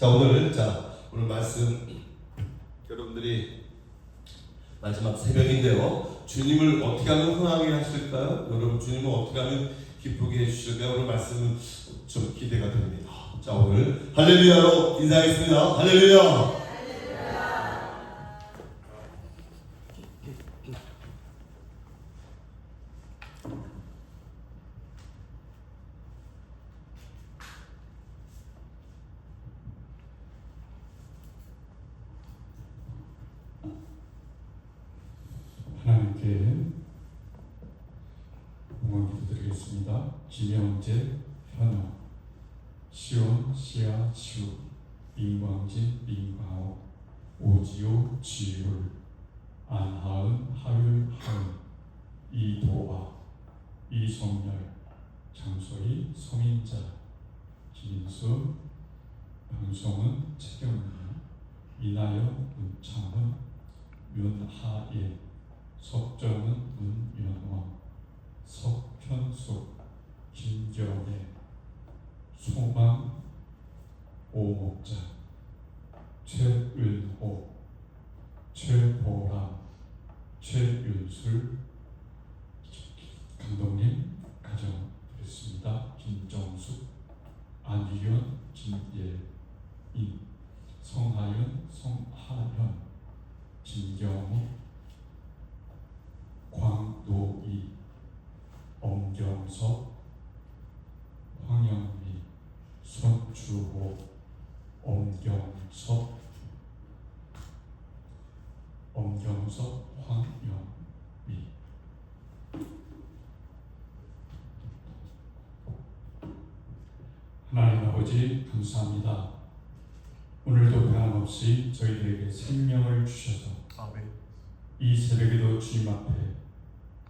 오늘 말씀 여러분들이 마지막 새벽인데요. 주님을 어떻게 하면 흥하게 하실까요? 여러분 주님을 어떻게 하면 기쁘게 해주실까요? 오늘 말씀은 좀 기대가 됩니다. 자, 오늘 할렐루야로 인사하겠습니다. 할렐루야. 하나님께 응원 기도드리겠습니다. 김영재, 현우, 시온, 시아, 시우, 민광진, 민광호, 오지호, 지율, 안하은, 하율, 하은, 이도아, 이성열, 장소희, 성인자, 김인수, 방송은, 최경민, 이나영, 문창훈, 윤하예, 석정은, 문연원, 석현숙, 김경애, 소망, 오목자, 최은호, 최보람, 최윤술, 감독님 가정 드렸습니다. 김정숙, 안희연, 김예인, 성하윤, 성하현, 김경우, 광도희, 엄경석, 황영미, 손주호, 엄경석, 황영미. 하나님 아버지 감사합니다. 오늘도 변함없이 저희들에게 생명을 주셔서 아멘. 이 새벽에도 주님 앞에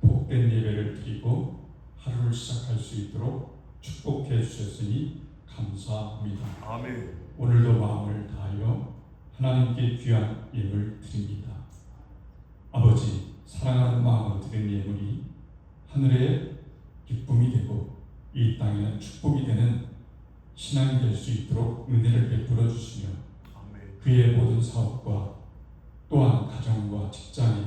복된 예배를 드리고 하루를 시작할 수 있도록 축복해 주셨으니 감사합니다. 아멘. 오늘도 마음을 다하여 하나님께 귀한 예물 드립니다. 아버지, 사랑하는 마음으로 드린 예물이 하늘의 기쁨이 되고 이 땅에는 축복이 되는 신앙이 될 수 있도록 은혜를 베풀어 주시며 아멘. 그의 모든 사업과 또한 가정과 직장에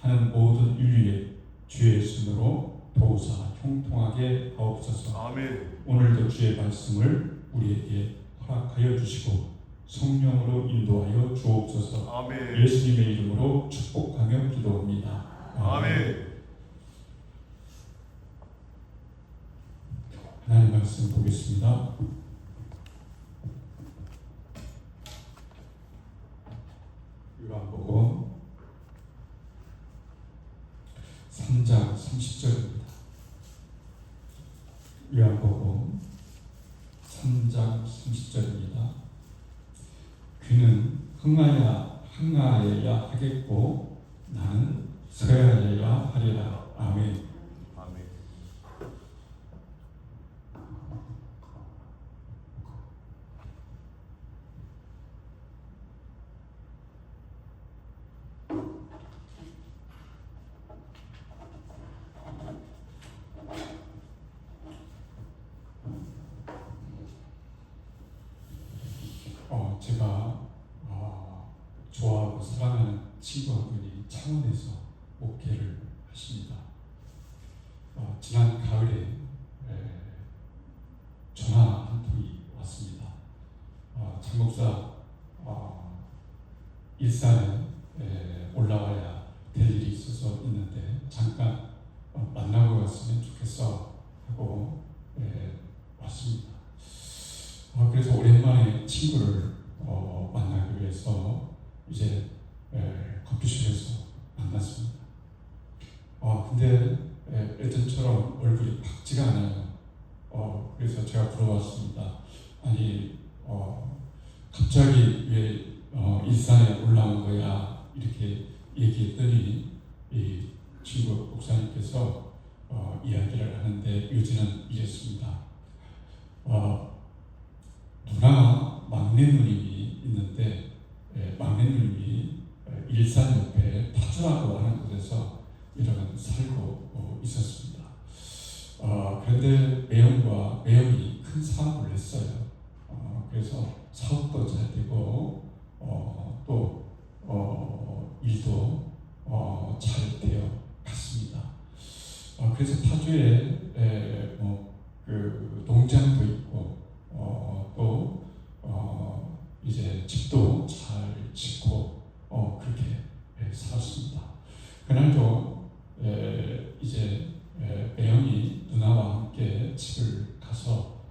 하는 모든 인류의 주의 손으로 도우사 형통하게 하옵소서. 아멘. 오늘도 주의 말씀을 우리에게 허락하여 주시고 성령으로 인도하여 주옵소서. 아멘. 예수님의 이름으로 축복하며 기도합니다. 아멘. 하나님 말씀 보겠습니다. 요한복음 3장 30절입니다. 요한복음 3장 30절입니다. 그는 흥하여야 하겠고 나는 쇠하여야 하리라. 아멘. 아멘. 제가 좋아하고 사랑하는 친구 한 분이 창원에서 목회를 하십니다. 지난 가을에 전화 한 통이 왔습니다. 장 목사 일산에 올라와야 될 일이 있어서 있는데 잠깐 만나고 갔으면 좋겠어 하고 왔습니다. 그래서 오랜만에 친구를 만나기 위해서 이제 커피숍에서 만났습니다. 근데 예전처럼 얼굴이 밝지가 않아요. 그래서 제가 물어봤습니다. 아니 갑자기 왜 일산에 올라온 거야? 이렇게 얘기했더니 이 친구 목사님께서 이야기를 하는데 요지는 이랬습니다. 누나 막내 누님이 있는데 막내 누님이 일산 옆에 파주라고 하는 곳에서 여러 번 살고 있었습니다. 그런데 매형이 큰 사업을 했어요. 그래서 사업도 잘 잘 되어 갔습니다. 그래서 파주에 그 농장도 있고 또 이제 집도 잘 짓고 그렇게 살았습니다. 그날도 이제 매형이 누나와 함께 집을 가서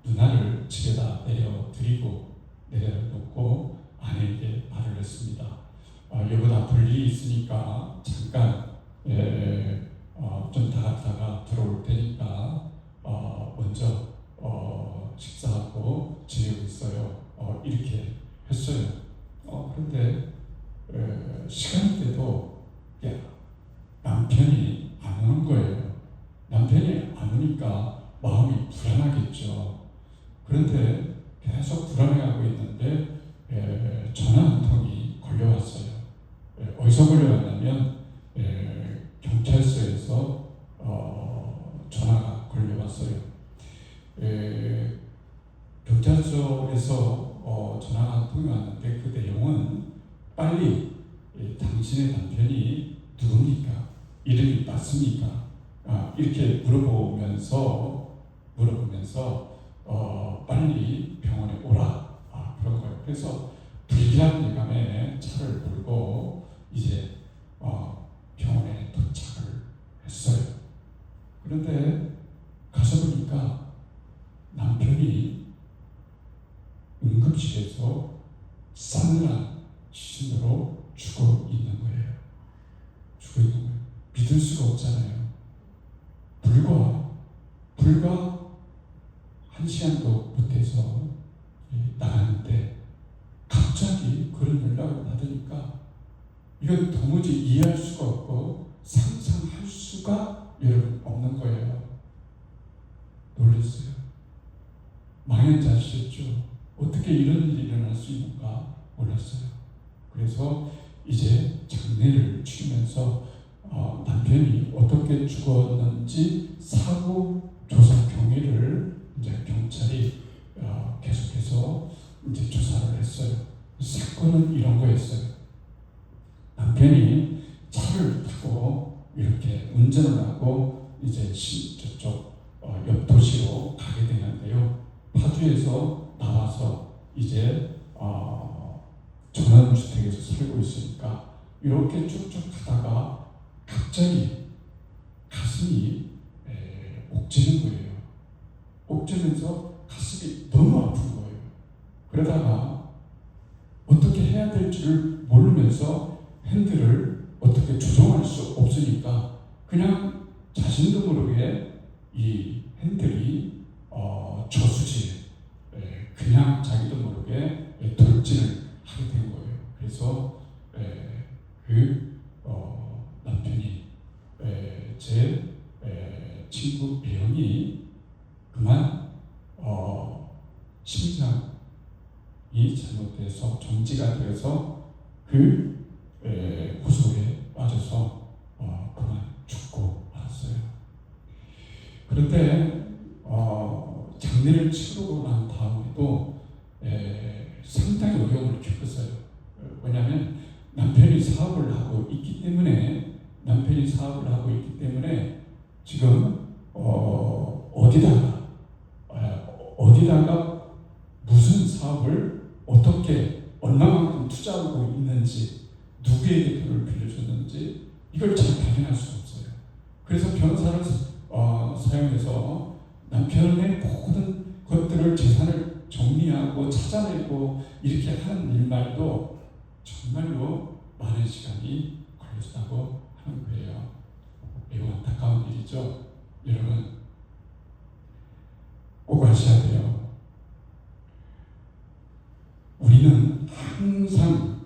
누나를 집에다 내려드리고 내려놓고 아내에게 말을 했습니다. 여보다 볼 일이 있으니까 잠깐 좀 나갔다가 들어올 테니까 먼저 식사하고 지내고 있어요. 이렇게 했어요. 그런데 시간이 돼도 남편이 안 오는 거예요. 남편이 안 오니까 마음이 불안하겠죠. 그런데 계속 불안해하고 있는데 전화 한 통이 걸려왔어요. 어디서 걸려왔냐면 경찰서에서 전화가 걸려왔어요. 경찰서에서 전화가 한 통이 왔는데 그 내용은 빨리 당신의 남편이 누굽니까? 이름이 맞습니까? 이렇게 물어보면서 빨리 병원에 오라 그런 거예요. 그래서 불길한 예감에 차를 몰고 이제 병원에 도착을 했어요. 그런데 가서 보니까 남편이 응급실에서 싸늘한 시신으로 죽어 있는 거예요. 믿을 수가 없잖아요. 불과 1시간도 못해서 나갔는데 갑자기 그런 연락을 받으니까 이건 도무지 이해할 수가 없고 상상할 수가 여러분 없는 거예요. 놀랐어요. 망연자실했죠. 어떻게 이런 일이 일어날 수 있는가 몰랐어요. 그래서 이제 장례를 치르면서 남편이 어떻게 죽었는지 사고 조사 경위를 이제 경찰이 계속해서 이제 조사를 했어요. 사건은 이런 거였어요. 남편이 차를 타고 이렇게 운전을 하고 이제 저쪽 옆 도시로 가게 되는데요. 파주에서 나와서 이제 전원주택에서 살고 있으니까 이렇게 쭉쭉 가다가 갑자기 가슴이 옥죄는 거예요. 옥죄면서 가슴이 너무 아픈 거예요. 그러다가 어떻게 해야 될지를 모르면서 핸들을 어떻게 조정할 수 없으니까 그냥 자신도 모르게 이 핸들이 저수지에 그냥 자기도 모르게 돌진을 하게 된 거예요. 그래서 남편이 제 친구 배영이 그만 심장이 잘못돼서 정지가 되어서 그 호소에 빠져서 그만 죽고 말았어요. 그런데 장례를 치르고 난 다음에도 상당히 어려움을 겪었어요. 왜냐하면 남편이 사업을 하고 있기 때문에 지금 어디다가 무슨 사업을 어떻게 얼마만큼 투자하고 있는지 누구에게 돈을 빌려줬는지 이걸 잘 발견할 수가 없어요. 그래서 변호사를 사용해서 남편의 모든 것들을 재산을 정리하고 찾아내고 이렇게 하는 일말도 정말로 많은 시간이 걸렸다고 하는 거예요. 매우 안타까운 일이죠. 여러분 꼭 아셔야 돼요. 우리는 항상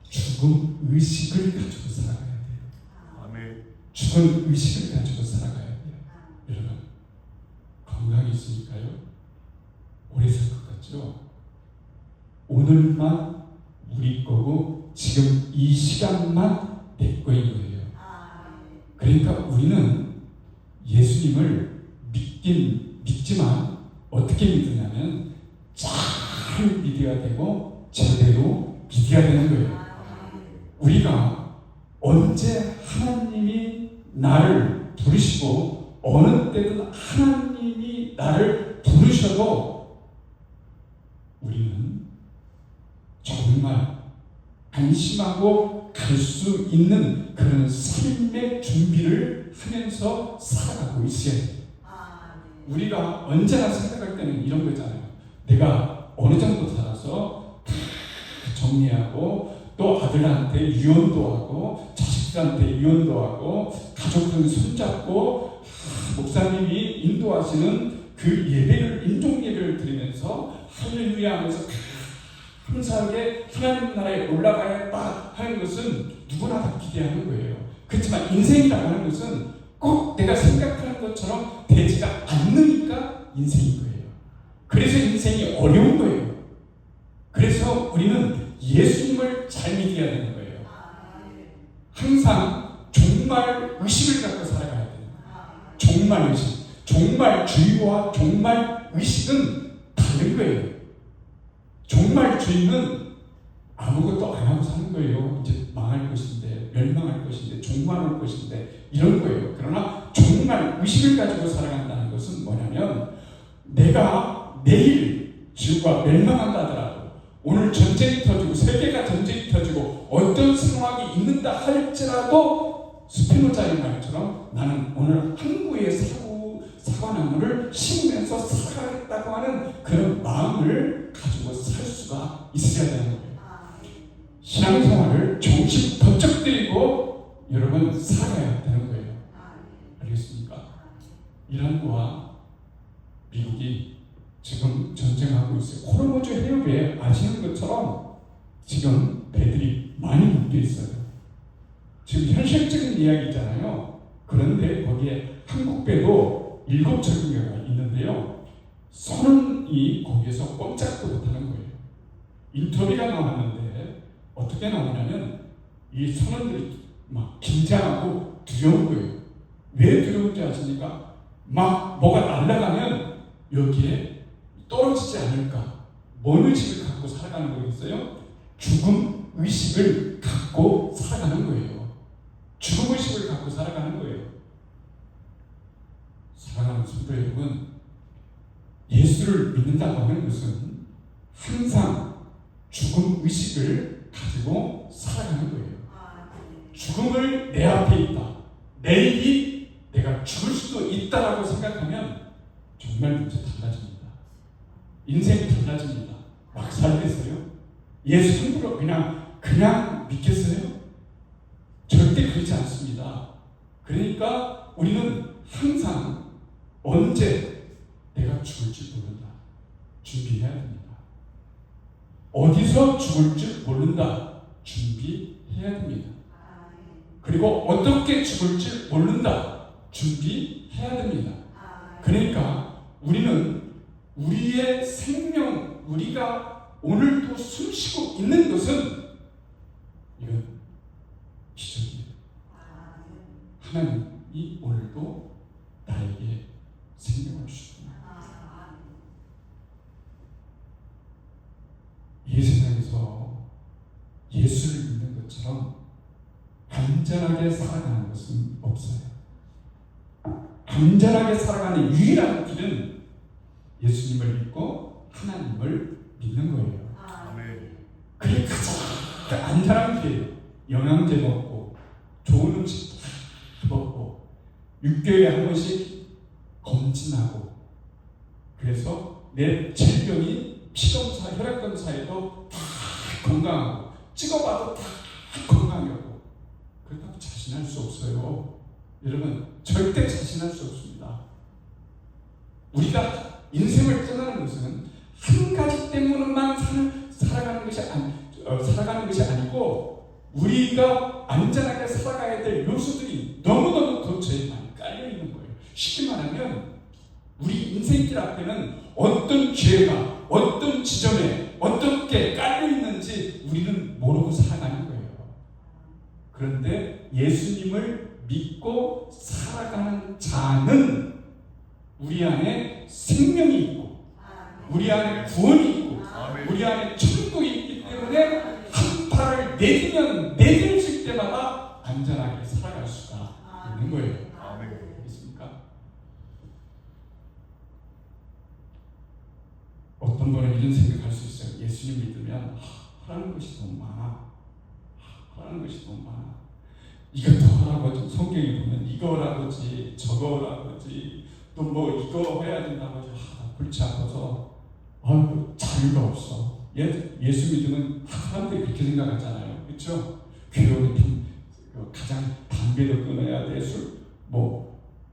죽음 의식을 가지고 살아가야 돼요. 아멘. 죽음 의식을 가지고 살아가야 돼요. 여러분 건강이 있으니까요. 오래 살 것 같죠? 오늘만 우리 거고 지금 이 시간만 내 거인 거예요. 그러니까 우리는 예수님을 믿지만 어떻게 믿느냐면 잘 믿어야 되고 제대로 믿어야 되는 거예요. 우리가 언제 하나님이 나를 부르시고 어느 때든 하나님이 나를 부르셔도 우리는 정말 안심하고 갈 수 있는 그런 삶의 준비를 하면서 살아가고 있어야 돼요. 우리가 언제나 생각할 때는 이런 거잖아요. 내가 어느 정도 살아서 정리하고 또 아들한테 유언도 하고 자식들한테 유언도 하고 가족들 손잡고 목사님이 인도하시는 그 예배를 인종 예배를 드리면서 할렐루야 하면서 감사하게 하나님 나라에 올라가야겠다 하는 것은 누구나 다 기대하는 거예요. 그렇지만 인생이라고 하는 것은 꼭 내가 생각하는 것처럼 되지가 않으니까 인생인 거예요. 그래서 인생이 어려운 거예요. 그래서 우리는 예수님을 잘 믿어야 되는 거예요. 항상 정말 의식을 갖고 살아가야 돼요. 정말 의식. 정말 주의와 정말 의식은 다른 거예요. 정말 주의는 아무것도 안 하고 사는 거예요. 이제 망할 것인데, 멸망할 것인데, 종말할 것인데 이런 거예요. 그러나 정말 의식을 가지고 살아간다는 것은 뭐냐면 내가 내일 지구가 멸망한다 하더라도 오늘 전쟁이 터지고 세계가 전쟁이 터지고 어떤 상황이 있는다 할지라도 스피노자의 말처럼 나는 오늘 항구의 사과나무를 심으면서 살아가겠다고 하는 그런 마음을 가지고 살 수가 있어야 되는 거예요. 신앙생활을 정신 번쩍 들이고 여러분 살아야 되는 거예요. 알겠습니까? 이란과 미국이 지금 전쟁하고 있어요. 호르무즈 해협에 아시는 것처럼 지금 배들이 많이 묶여 있어요. 지금 현실적인 이야기잖아요. 그런데 거기에 한국 배도 7척인가가 있는데요. 선원이 거기에서 꼼짝도 못하는 거예요. 인터뷰가 나왔는데 어떻게 나오냐면 이 선원들이 막 긴장하고 두려운 거예요. 왜 두려운지 아십니까? 막 뭐가 날아가면 여기에 떨어지지 않을까. 뭔 의식을 갖고 살아가는 거겠어요? 죽음 의식을 갖고 살아가는 거예요. 죽음 의식을 갖고 살아가는 거예요. 사랑하는 성도 여러분, 예수를 믿는다고 하는 것은 항상 죽음 의식을 가지고 살아가는 거예요. 죽음을 내 앞에 있다. 내일이 내가 죽을 수도 있다라고 생각하면 정말 문제 달라집니다. 인생이 달라집니다. 막 살겠어요? 예수 함부로 그냥 믿겠어요? 절대 그렇지 않습니다. 그러니까 우리는 항상 언제 내가 죽을지 모른다. 준비해야 됩니다. 어디서 죽을지 모른다. 준비해야 됩니다. 그리고 어떻게 죽을지 모른다. 준비해야 됩니다. 그러니까 우리는 우리의 생명, 우리가 오늘도 숨쉬고 있는 것은 이건 기적이에요. 하나님이 오늘도 나에게 생명을 주십니다. 이 세상에서 예수를 믿는 것처럼 안전하게 살아가는 것은 없어요. 안전하게 살아가는 유일한 길은 예수님을 믿고 하나님을 믿는 거예요. 그게 가장 안전한 길이에요. 영양제 먹고 좋은 음식 먹고 6개월에 한 번씩 검진하고 그래서 내 질병이 피검사, 혈액검사에도 다 건강하고 찍어봐도 다 건강하고 그렇다고 자신할 수 없어요. 여러분 절대 자신할 수 없습니다. 우리가 인생을 떠나는 것은 한 가지 때문에만 살아가는 것이 아니고 우리가 안전하게 살아가야 될 요소들이 너무너무 도처에 많이 깔려있는 거예요. 쉽게 말하면 우리 인생길 앞에는 어떤 죄가 어떤 지점에 어떻게 깔려있는지 우리는 모르고 살아가는 거예요. 그런데 예수님을 믿고 살아가는 자는 우리 안에 생명이 있고 우리 안에 구원이 있고 우리 안에 천국이 있기 때문에 한 팔을 내디딜 때마다 어떤 분은 이런 생각할 수 있어요. 예수님 믿으면 하라는 것이 너무 많아. 하라는 것이 너무 많아. 이것도 하라고 하지. 성경에 보면 이거 하라고 하지, 저거 하라고 하지, 또 뭐 이거 해야 된다고 하지. 골치 아파서 자유가 없어. 예수 믿으면 사람들이 그렇게 생각하잖아요. 그렇죠? 교회는 가장 담배도 끊어야 돼.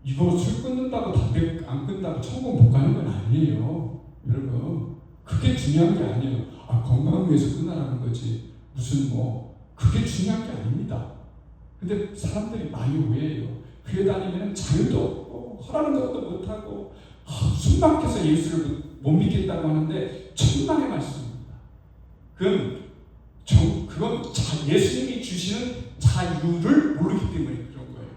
이거 술 끊는다고 담배 안 끊는다고 천국 못 가는 건 아니에요. 여러분, 그게 중요한 게 아니에요. 건강을 위해서 끊으라는 거지. 그게 중요한 게 아닙니다. 근데 사람들이 많이 오해해요. 교회 다니면 자유도 없고 하라는 것도 못하고 숨 막혀서 예수를 못 믿겠다고 하는데 천만의 말씀입니다. 그건 예수님이 주시는 자유를 모르기 때문에 그런 거예요.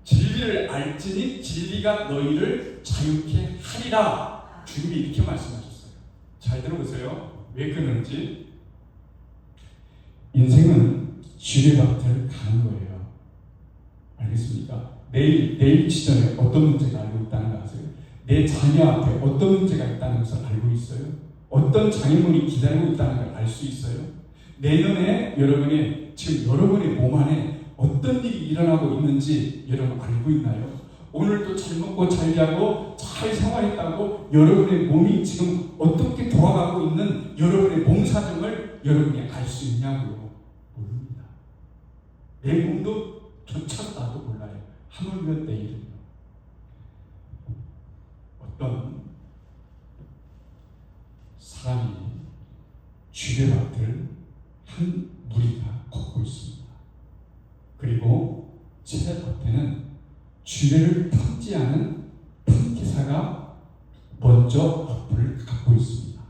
진리를 알지니 진리가 너희를 자유케 하리라. 주님이 이렇게 말씀하셨어요. 잘 들어보세요. 왜 그런지. 인생은 지뢰밭을 가는 거예요. 알겠습니까? 내일 시점에 어떤 문제가 알고 있다는 거 아세요? 내 자녀 앞에 어떤 문제가 있다는 것을 알고 있어요? 어떤 장애물이 기다리고 있다는 걸 알 수 있어요? 내년에 여러분의 몸 안에 어떤 일이 일어나고 있는지 여러분 알고 있나요? 오늘도 잘 먹고 잘 자고 잘 생활했다고 여러분의 몸이 지금 어떻게 돌아가고 있는 여러분의 몸 사정을 여러분이 알 수 있냐고요? 모릅니다. 내 몸도 조차도 나도 몰라요. 하물며 내일은요. 어떤 사람이 지뢰밭을 한 무리가 걷고 있습니다. 그리고 제 앞에는 지뢰를 탐지하는 탐기사가 먼저 앞을 갖고 있습니다.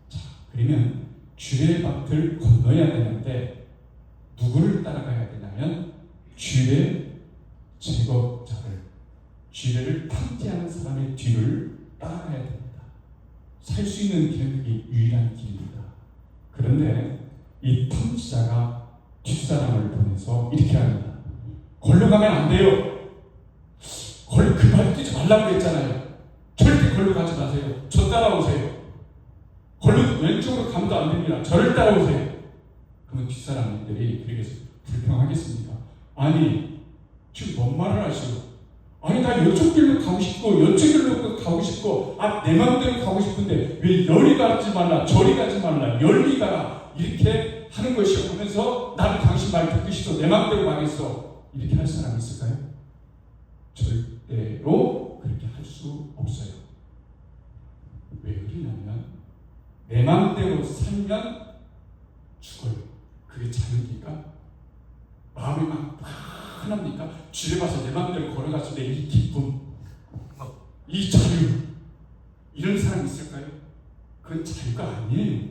자, 그러면 지뢰밭을 건너야 되는데 누구를 따라가야 되냐면 지뢰 제거자를, 지뢰를 탐지하는 사람의 뒤를 따라가야 됩니다. 살 수 있는 길은 그게 유일한 길입니다. 그런데 이 탐지자가 뒷사람을 보내서 이렇게 합니다. 걸로 가면 안 돼요. 그 발 뛰지 말라고 했잖아요. 절대 걸로 가지 마세요. 저 따라오세요. 걸로 왼쪽으로 가면 안 됩니다. 저를 따라오세요. 그러면 뒷사람들이 그렇게 해서 불평하겠습니까? 아니, 지금 뭔 말을 하시고, 나 이쪽 길로 가고 싶고 이쪽 길로 가고 싶고 내 마음대로 가고 싶은데 왜 열이 가지 말라 저리 가지 말라 열리 가라 이렇게 하는 것이요 하면서 나는 당신 말 듣기 싫어 내 마음대로 가겠어 이렇게 할 사람이 있을까요? 절대로 그렇게 할 수 없어요. 왜 그러냐면 내 마음대로 살면 죽어요. 그게 자유입니까? 마음이 막 편합니까? 집에 가서 내 마음대로 걸어갔을 때 이 기쁨, 이 자유, 이런 사람이 있을까요? 그건 자유가 아니에요.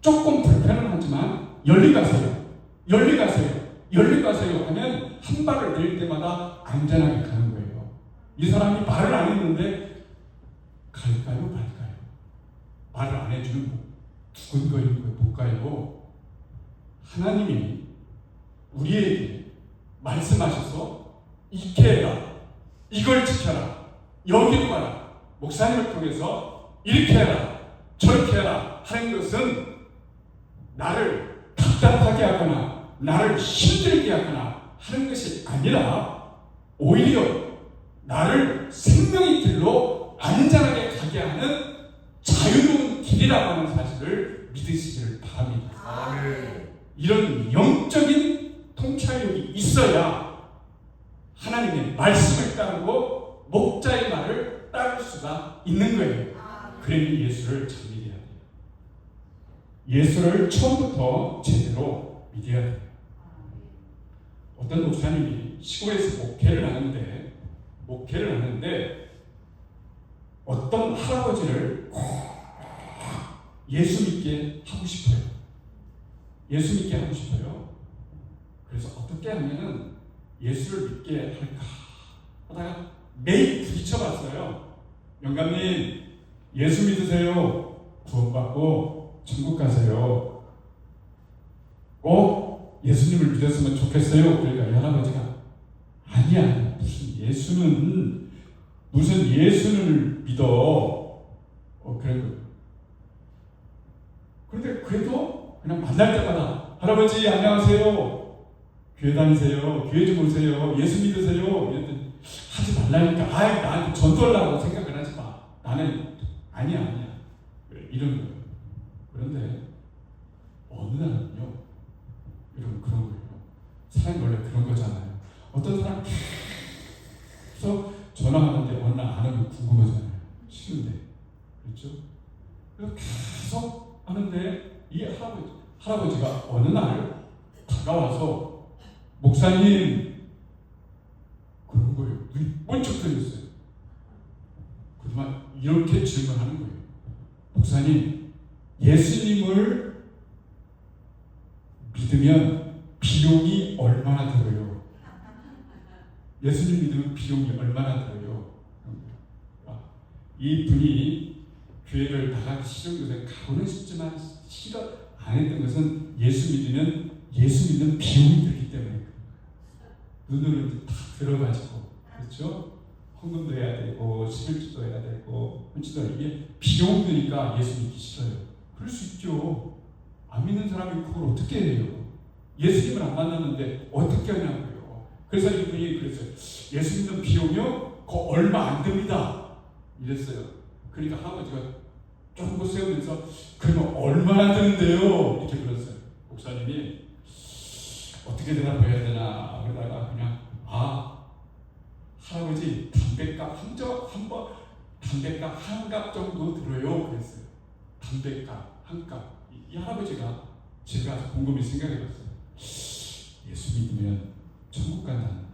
조금 불편은 하지만 열리 가세요. 열리 가세요. 열리 가세요 하면 한 발을 낼 때마다 안전하게 가는 거예요. 이 사람이 말을 안 했는데 갈까요? 말까요? 말을 안 해주면 두근거리는 거예요. 못 가요. 하나님이 우리에게 말씀하셔서 이렇게 해라, 이걸 지켜라, 여기로 가라, 목사님을 통해서 이렇게 해라, 저렇게 해라 하는 것은 나를 답답하게 하거나 나를 힘들게 하거나 하는 것이 아니라 오히려 나를 생명의 길로 안전하게 가게 하는 자유로운 길이라고 하는 사실을 믿으시기를 바랍니다. 아멘. 이런 영적인 통찰력이 있어야 하나님의 말씀을 따르고 목자의 말을 따를 수가 있는 거예요. 그러니 예수를 잘 믿어야 돼요. 예수를 처음부터 제대로 믿어야 돼요. 어떤 목사님이 시골에서 목회를 하는데 어떤 할아버지를 예수 믿게 하고 싶어요. 예수 믿게 하고 싶어요. 그래서 어떻게 하면은 예수를 믿게 할까 하다가 매일 부딪혀봤어요. 영감님, 예수 믿으세요. 구원받고 천국 가세요. 꼭 예수님을 믿었으면 좋겠어요. 그러니까 할아버지가 아니야. 무슨 예수는 믿어. 그래도 근데 그래도 그냥 만날 때마다 할아버지 안녕하세요. 교회 다니세요. 교회 좀 오세요. 예수 믿으세요. 이랬더니 하지 말라니까. 나한테 전도하려고 생각을 하지 마. 나는 아니야. 이런 거예요. 그런데 어느 날은요. 여러분 그런 거예요. 사람이 원래 그런 거잖아요. 어떤 사람 계속 전화하는데 어느 날 안 하면 궁금하잖아요. 싫은데. 그렇죠? 그래서 계속 하는데 이 할아버지가 어느 날 다가와서 목사님 그런 거예요. 눈이 번쩍 뜨였어요. 그동안 이렇게 질문하는 거예요. 목사님, 예수님을 믿으면 비용이 얼마나 들어요? 예수님 믿으면 비용이 얼마나 들어요? 이 분이 교회를 나가기 싫은 것은 가고는 싶지만 싫어 안 했던 것은 예수 믿으면 예수 믿는 비용이 들기 때문에 눈으로 다 들어가지고 그렇죠? 헌금도 해야 되고 11주도 해야 되고 헌치도 이게 비용 드니까 예수 믿기 싫어요. 그럴 수 있죠. 안 믿는 사람이 그걸 어떻게 해요? 예수님을 안 만났는데 어떻게 하냐고요. 그래서 이분이 그랬어요. 예수 믿는 비용이요? 그거 얼마 안 듭니다. 이랬어요. 그러니까 할아버지가 조금 세우면서 그러면 얼마나 드는데요? 이렇게 물었어요. 목사님이 어떻게 대답해야 되나 그러다가 그냥 할아버지 담배값 담배값 한 값 정도 들어요. 그랬어요. 담배값 한 값. 이 할아버지가 제가 곰곰이 생각해봤어요. 예수 믿으면 천국 간다는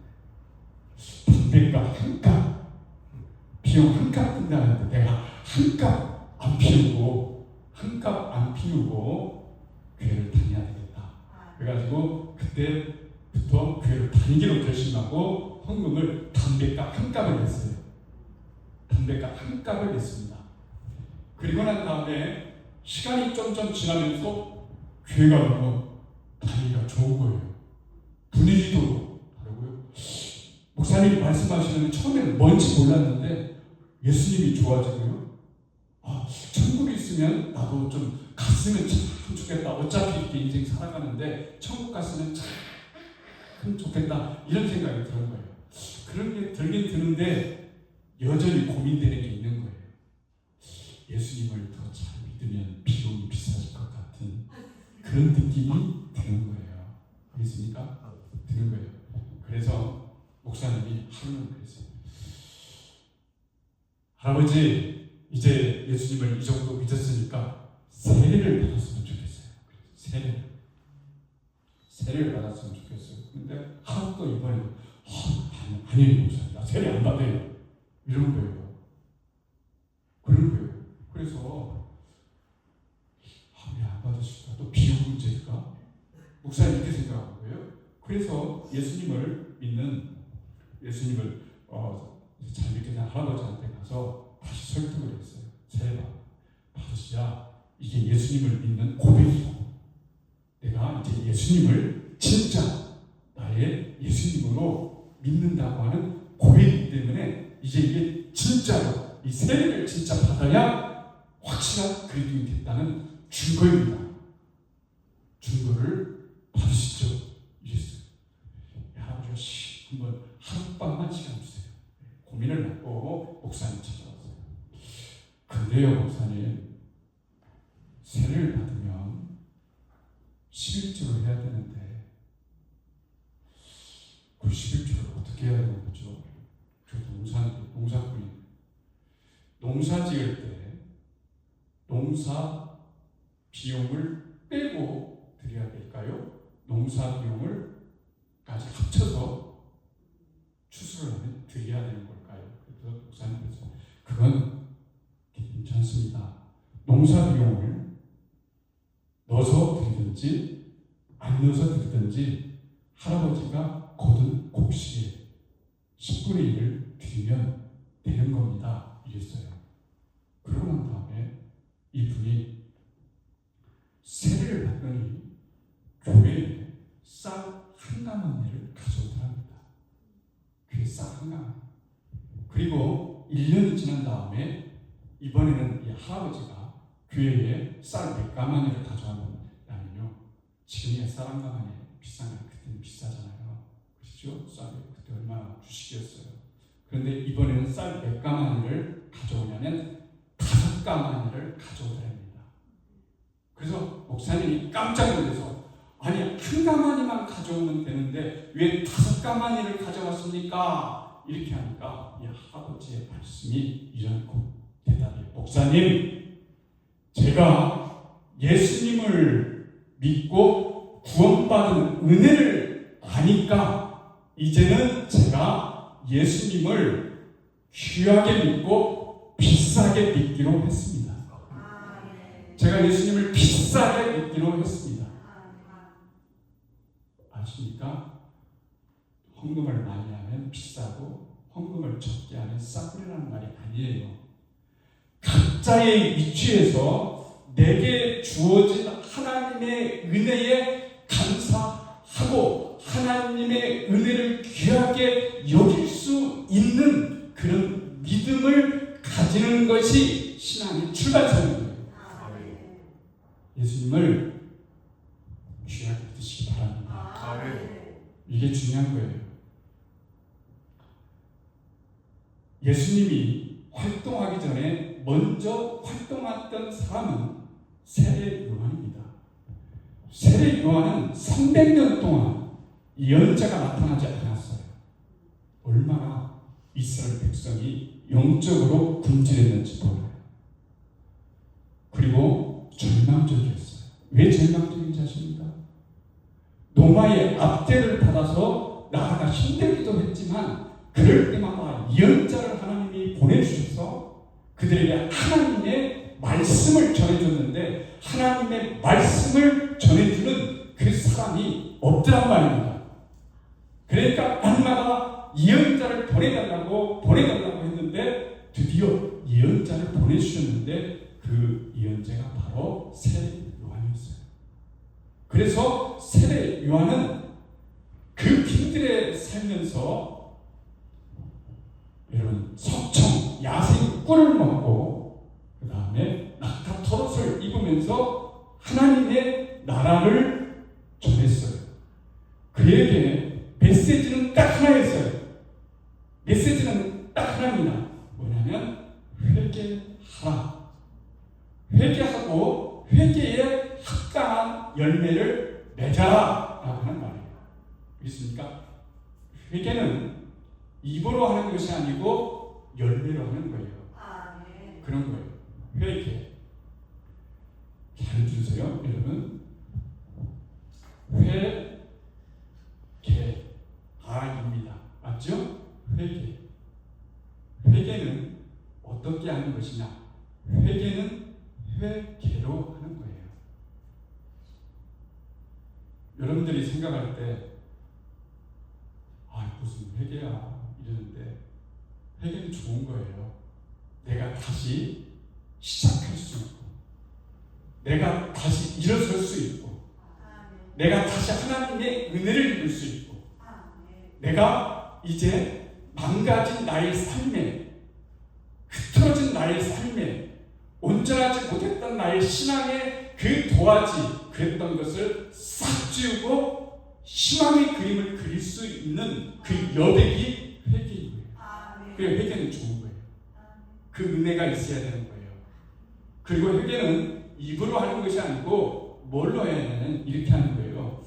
담배값 한 값 비용 한 값 든다는데 내가 한 값 한 값 안 피우고 교회를 다녀야 되겠다. 그래가지고 그때부터 교회를 다니기로 결심하고 헌금을 담배값 한 값을 냈어요. 담배값 한 값을 냈습니다. 그리고 난 다음에 시간이 점점 지나면서 교회가 너무 다니기가 좋은 거예요. 분위기도 다르고요. 목사님이 말씀하시는 처음에는 뭔지 몰랐는데 예수님이 좋아지고요. 천국에 있으면 나도 좀 갔으면 참 좋겠다. 어차피 이렇게 인생 살아가는데 천국 갔으면 참 좋겠다. 이런 생각이 드는 거예요. 그런 게 들긴 드는데 여전히 고민되는 게 있는 거예요. 예수님을 더 잘 믿으면 비용이 비싸질 것 같은 그런 느낌이 드는 거예요. 알겠습니까? 드는 거예요. 그래서 목사님이 하루는 그랬어요. 할아버지 이제 예수님을 이 정도 믿었으니까 세례를 받았으면 좋겠어요. 세례를 받았으면 좋겠어요. 근데 하루 또 이번에 아니 목사님 나 세례 안 받아요. 이런 거예요. 그런 거예요. 그래서 왜 안 받으실까? 또 비용 문제일까? 목사님 이렇게 생각한 거예요. 그래서 예수님을 잘 믿게 된 할아버지한테 가서 다시 설득을 했어요. 세례 받으시자 이게 예수님을 믿는 고백이고 내가 이제 예수님을 진짜 나의 예수님으로 믿는다고 하는 고백이기 때문에 이제 이게 진짜로 이 세례를 진짜 받아야 확실한 그리스도인이 됐다는 증거입니다. 증거를 받으시죠. 이랬어요. 할아버지가 한번 하룻밤만 시간 주세요. 고민을 갖고 목사님 찾아왔어요. 근데요 목사님 세례를 받으면 11조를 해야 되는데 그 11조를 어떻게 해야 되는 거죠? 저도 농사꾼이 농사 지을 때 농사 비용을 빼고 드려야 될까요? 농사 비용을까지 합쳐서 추수를 하면 드려야 되는 걸까요? 그래서 목사님께서 그건 괜찮습니다. 농사 비용을 넣어서 드리든지 안 넣어서 드리든지 할아버지가 거둔 곡식에 10분의 1을 드리면 되는 겁니다. 이랬어요. 그러고 난 다음에 이분이 세례를 받더니 교회에 쌀 한 가마니를 가져오더랍니다. 교회 쌀 한 가마니. 그리고 1년이 지난 다음에 이번에는 이 할아버지가 교회에 쌀 몇 가마니를 가져왔냐면요, 지금이야 쌀 한 가마니 비싼 게 그때는 비싸잖아요. 그렇죠? 쌀이 그때 얼마나 주식이었어요. 그런데 이번에는 쌀 몇 가마니를 가져오냐면 5가마니를 가져오더랍니다. 그래서 목사님이 깜짝 놀라서, 아니 한 가마니만 가져오면 되는데 왜 5가마니를 가져왔습니까? 이렇게 하니까 이 아버지의 말씀이 이런 대답이에요. 목사님, 제가 예수님을 믿고 구원받은 은혜를 아니까 이제는 제가 예수님을 귀하게 믿고 비싸게 믿기로 했습니다. 제가 예수님을 비싸게 믿기로 했습니다. 아십니까? 헌금을 많이 하면 비싸고 헌금을 적게 하면 싸구려라는 말이 아니에요. 각자의 위치에서 내게 주어진 하나님의 은혜에 감사하고 하나님의 은혜를 귀하게 여길 수 있는 그런 믿음을 가지는 것이 신앙의 출발선입니다. 예수님을 귀하게 믿으시기 바랍니다. 이게 중요한 거예요. 예수님이 활동하기 전에 먼저 활동했던 사람은 세례 요한입니다. 세례 요한은 300년 동안 예언자가 나타나지 않았어요. 얼마나 이스라엘 백성이 영적으로 굶주렸는지 몰라요. 그리고 절망적이었어요. 왜 절망적인지 아십니까? 노마의 압제를 받아서 나라가 힘들기도 했지만 그럴 때마다 예언자를 하나님이 보내주셔서 그들에게 하나님의 말씀을 전해줬는데 하나님의 말씀을 전해주는 그 사람이 없더란 말입니다. 그러니까 날마다 예언자를 보내달라고 했는데 드디어 예언자를 보내주셨는데 그 예언자가 바로 세례 요한이었어요. 그래서 세례 요한은 그 빈들에 살면서 여러분 석청 야생 꿀을 먹고 그 다음에 낙타 털옷을 입으면서 하나님의 나라를 전했어요. 그에게 메시지는 딱 하나였어요. 메시지는 딱 하나입니다. 뭐냐면 회개하라. 회개하고 회개에 합당한 열매를 맺어라 라고 하는 말이에요. 믿습니까? 회개는 입으로 하는 것이 아니고 열매로 하는 거예요. 그런 거예요. 회개. 잘 들으세요, 여러분. 회개입니다. 맞죠? 회개. 회개는 어떻게 하는 것이냐? 회개는 회개로 하는 거예요. 여러분들이 생각할 때, 무슨 회개야 이러는데, 회개는 좋은 거예요. 내가 다시 시작할 수 있고, 내가 다시 일어설 수 있고, 내가 다시 하나님의 은혜를 입을 수 있고, 내가 이제 망가진 나의 삶에, 흐트러진 나의 삶에, 온전하지 못했던 나의 신앙의 그 도화지, 그랬던 것을 싹 지우고 희망의 그림을 그릴 수 있는 그 여백이 회개인 거예요. 그 회개는 좋은 거예요. 그 은혜가 있어야 되는 거예요. 그리고 회개는 입으로 하는 것이 아니고 뭘로 해야 되냐면 이렇게 하는 거예요.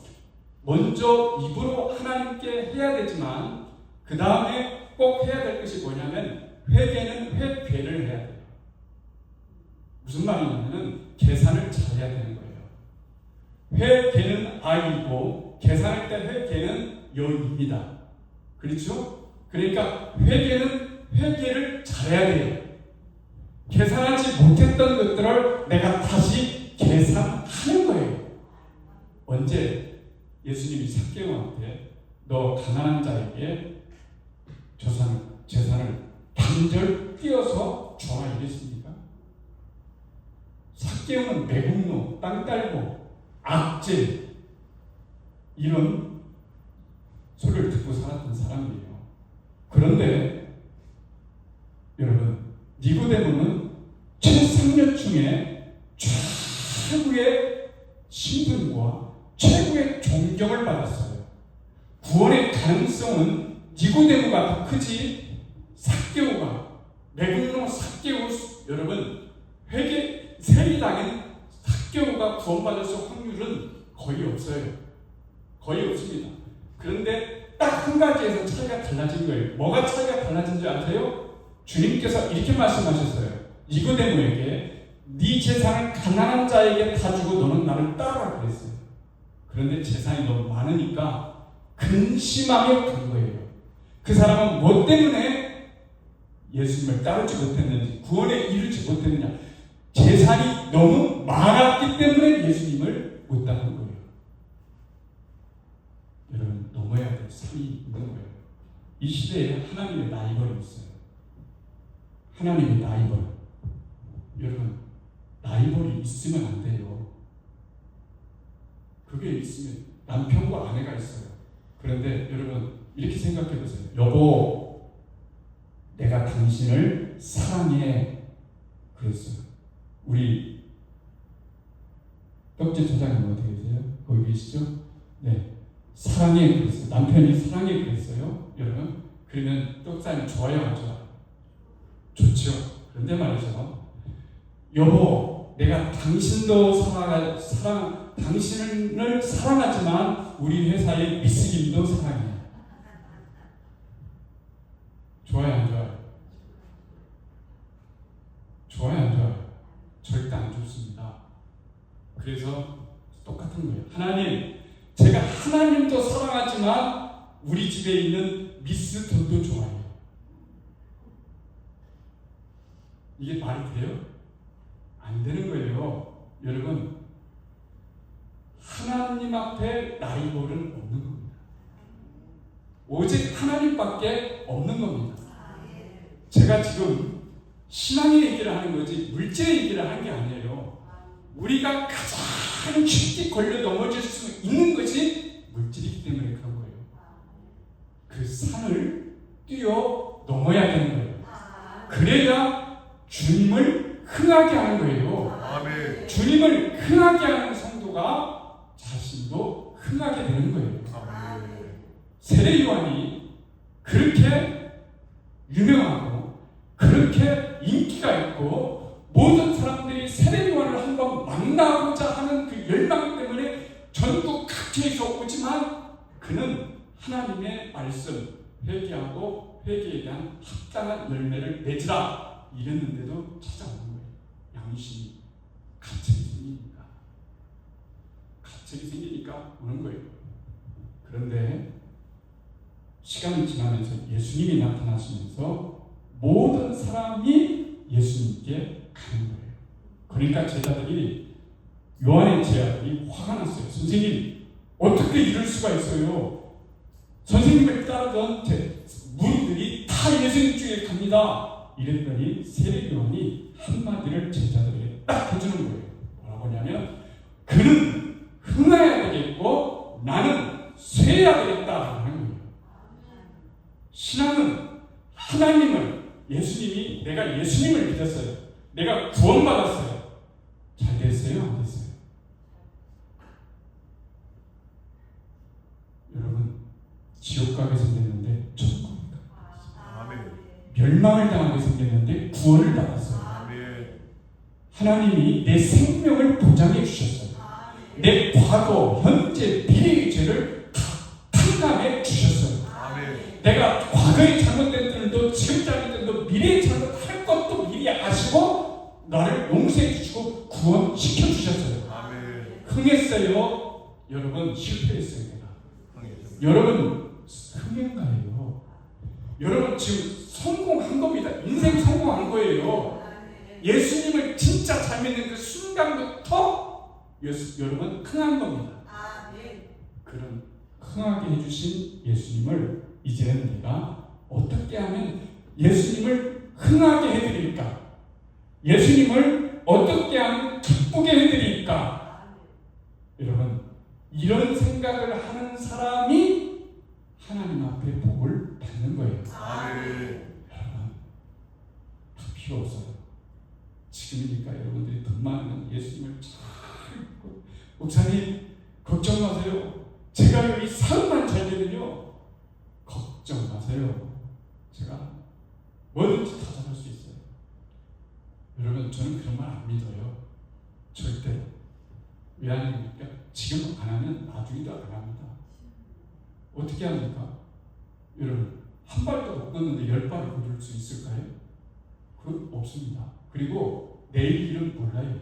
먼저 입으로 하나님께 해야 되지만 그 다음에 꼭 해야 될 것이 뭐냐면 회개는 회개를 해야 돼요. 무슨 말이냐면 계산을 잘해야 되는 거예요. 회개는 I이고 계산할 때 회개는 여입니다. 그렇죠? 그러니까 회개는 회개를 잘해야 돼요. 계산하지 못했던 것들을 내가 다시 계산하는 거예요. 언제 예수님이 삭개오한테 너 가난한 자에게 재산을 단절 띄어서 줘라 이랬습니까? 삭개오는 매국노, 땅 딸고, 악질 이런 소리를 듣고 살았던 사람이에요. 그런데 여러분, 니고데모는 최상류층의 최고의 신분과 최고의 존경을 받았어요. 구원의 가능성은 니고데모가 더 크지 삭개오가 매국노 삭개오 여러분 회개 세리당인 삭개오가 구원받을 확률은 거의 없어요. 거의 없습니다. 그런데 딱 한 가지에서 차이가 달라진 거예요. 뭐가 차이가 달라진 줄 아세요? 주님께서 이렇게 말씀하셨어요. 니고데모에게 네 재산을 가난한 자에게 다 주고 너는 나를 따르라 그랬어요. 그런데 재산이 너무 많으니까 근심하며 간 거예요. 그 사람은 뭐 때문에 예수님을 따르지 못했는지 구원에 이르지 못했느냐, 재산이 너무 많았기 때문에 예수님을 못 따른 거예요. 여러분 넘어야 될 산이 있는 거예요. 이 시대에 하나님의 라이벌이 있어요. 하나님의 라이벌. 여러분 라이벌이 있으면 안 돼요. 그게 있으면 남편과 아내가 있어요. 그런데 여러분 이렇게 생각해 보세요. 여보, 내가 당신을 사랑해. 그랬어요. 우리 떡집 소장님 어떻게 계세요? 거기 계시죠? 네, 사랑해 그랬어요. 남편이 사랑해 그랬어요. 여러분 그러면 떡사님 좋아요 안 좋아요? 좋죠. 그런데 말이죠. 여보, 내가 당신도 당신을 사랑하지만 우리 회사의 미스김도 사랑해. 좋아요 안 좋아요? 좋아요 안 좋아요? 절대 안 좋습니다. 그래서 똑같은 거예요. 하나님, 제가 하나님도 사랑하지만 우리 집에 있는 미스 돈도 좋아해요. 이게 말이 돼요? 안 되는 거예요. 여러분, 하나님 앞에 라이벌은 없는 겁니다. 오직 하나님밖에 없는 겁니다. 제가 지금 신앙의 얘기를 하는 거지 물질의 얘기를 하는 게 아니에요. 우리가 가장 쉽게 걸려 넘어질 수 있는 것이 물질이기 때문에 그런 거예요. 그 산을 뛰어 넘어야 되는 거예요. 그래야 주님을 흥하게 하는 거예요. 아멘. 주님을 흥하게 하는 성도가 자신도 흥하게 되는 거예요. 아멘. 세례 요한이 그렇게 유명하고 그렇게 인기가 있고 모든 사람들이 세례 요한을 한번 만나고자 하는 그 열망 때문에 전국 각지에서 오지만 그는 하나님의 말씀 회개하고 회개에 대한 합당한 열매를 맺으라 이랬는데도 찾아오는 거예요. 양심이 갑자기 생기니까 오는 거예요. 그런데 시간이 지나면서 예수님이 나타나시면서 모든 사람이 예수님께 가는 거예요. 그러니까 제자들이 요한의 제자들이 화가 났어요. 선생님, 어떻게 이럴 수가 있어요? 선생님을 따르던 무리들이 다 예수님 쪽에 갑니다. 이랬더니 세례 요한이 한마디를 제자들에게 딱 해주는 거예요. 뭐라고 하냐면 그는 흥해야 되겠고 나는 쇠해야 되겠다 하는 거예요. 신앙은 하나님을 예수님이 내가 예수님을 믿었어요. 내가 구원받았어요. 잘 됐어요? 안 됐어요? 여러분 지옥 가게 생겼는데 천국 아멘. 멸망을 당하게 생겼는데 구원을 받았어요. 아멘. 하나님이 내 생명을 보장해 주셨어요. 내 과거, 현재, 미래의 죄를 다 탕감해 주셨어요. 아멘. 내가 과거에 잘못된 일도 지금 잘못된 일도 미래에 잘못할 것도 미리 아시고 나를 용서해 주시고 구원시켜 주셨어요. 아멘. 흥했어요? 여러분 실패했어요. 내가. 흥했습니다. 여러분 흥행가예요. 여러분 지금 성공한 겁니다. 인생 성공한 거예요. 예수님을 진짜 잘 믿는 그 순간부터 여러분 흥한 겁니다. 그런 흥하게 해주신 예수님을 이제는 내가 어떻게 하면 예수님을 흥하게 해드릴까? 예수님을 어떻게 하면 기쁘게 해드릴까? 여러분 이런 생각을 하는 사람이 하나님 앞에 복을 받는 거예요. 아멘. 여러분 다 필요 없어요. 지금이니까 여러분들이 돈 많으면 예수님을 잘 목사님 걱정 마세요. 제가 여기 사업만 잘 되면요 걱정 마세요. 제가 뭐든지 다 잘할 수 있어요. 여러분 저는 그런 말 안 믿어요. 절대로. 왜 아닙니까? 지금 안 하면 나중에도 안 합니다. 어떻게 합니까? 여러분 한 발도 못 걷는데 10발을 걷을 수 있을까요? 그건 없습니다. 그리고 내일 일은 몰라요.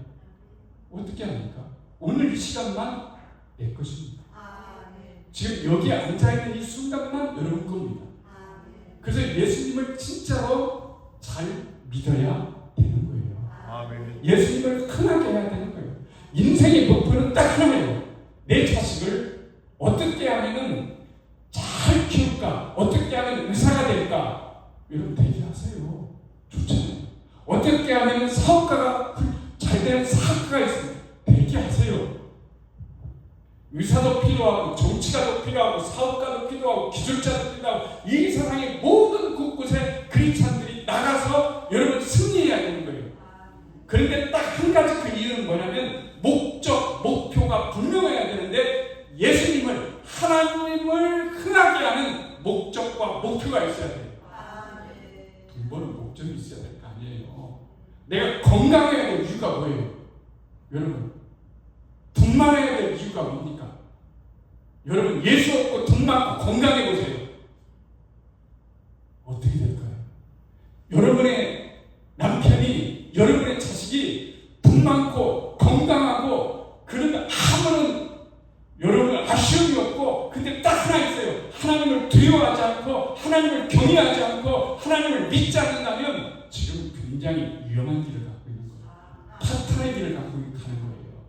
어떻게 합니까? 오늘 이 시간만 내 것입니다. 지금 여기 앉아있는 이 순간만 여러분 겁니다. 그래서 예수님을 진짜로 잘 믿어야 되는 거예요. 아멘. 예수님을 흔하게 해야 되는 거예요. 인생의 목표는 딱 하나예요. 내 자식을 어떻게 하면은 잘 키울까? 어떻게 하면 의사가 될까? 여러분 대기하세요. 좋잖아요. 어떻게 하면 사업가가 잘 되는 사업가가 있습니다. 대기하세요. 의사도 필요하고 정치가도 필요하고 사업가도 필요하고 기술자도 필요하고 이 세상의 모든 곳곳에 크리스찬들이 나가서 여러분 승리해야 되는 거예요. 그런데 딱 한 가지 그 이유는 뭐냐면 목적, 목표가 분명해야 되는데 예수님을 하나님을 흥하게 하는 목적과 목표가 있어야 돼요. 돈 버는 목적이 있어야 될 거 아니에요. 내가 건강해야 될 이유가 뭐예요? 여러분 돈 많아야 될 이유가 뭡니까? 여러분 예수 없고 돈 많고 건강해 보세요. 어떻게 될까요? 여러분의 남편이 여러분의 자식이 돈 많고 건강하고 그러면 아무런 여러분 아쉬움이 없고 근데 딱 하나 있어요. 하나님을 두려워하지 않고 하나님을 경외하지 않고 하나님을 믿지 않는다면 지금 굉장히 위험한 길을 갖고 있는 거예요. 파탄의 길을 갖고 가는 거예요.